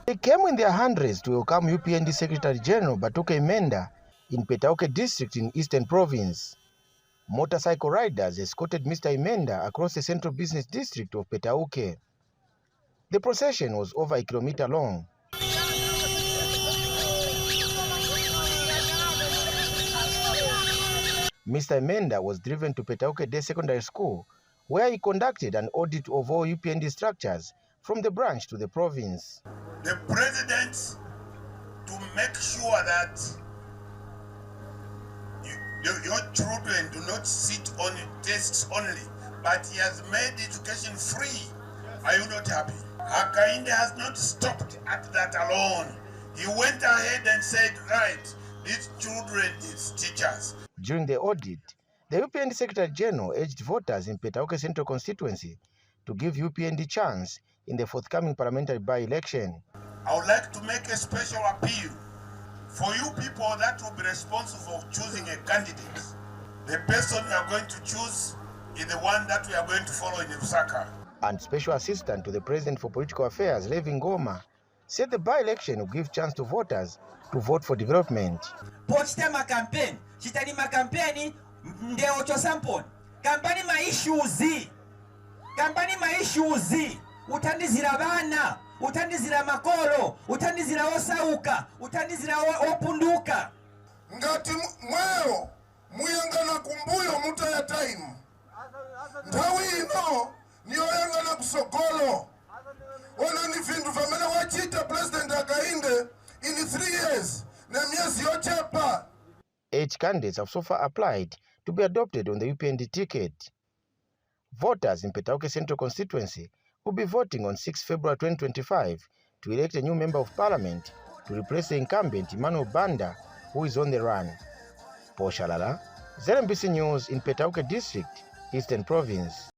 They came in their hundreds to welcome UPND Secretary General Batuke Imenda in Petauke district in Eastern Province. Motorcycle riders escorted Mr. Imenda across the central business district of Petauke. The procession was over a kilometer long. Mr. Imenda was driven to Petauke Day Secondary School, where he conducted an audit of all UPND structures from the branch to the province. The president, to make sure that your children do not sit on desks only, but he has made education free. Are you not happy? Hakainde has not stopped at that alone. He went ahead and said, right, these children need teachers. During the audit, the UPND Secretary General urged voters in Petauke Central constituency to give UPND chance in the forthcoming parliamentary by-election. I would like to make a special appeal for you people that will be responsible for choosing a candidate. The person we are going to choose is the one that we are going to follow in Lusaka. And Special Assistant to the President for Political Affairs, Levi Ngoma, said the by-election will give chance to voters to vote for development. Pochitema campaign, chitalima campaign ndeo chosampon. Kampani ma issues. Utandizira bana, utandizira makolo, utandizira osauka, utandizira opunduka. Ngati mweo muyangana kumbuyo muta ya time. Ndawi ino niyoyangana kusogolo. Ona ni vindu famene wachita President Hakainde in 3 years. Na miezi yochepa. 8 candidates have so far applied to be adopted on the UPND ticket. Voters in Petauke Central constituency will be voting on 6 February 2025 to elect a new member of parliament to replace the incumbent Emmanuel Banda, who is on the run. Paul Shalala, ZNBC News in Petauke District, Eastern Province.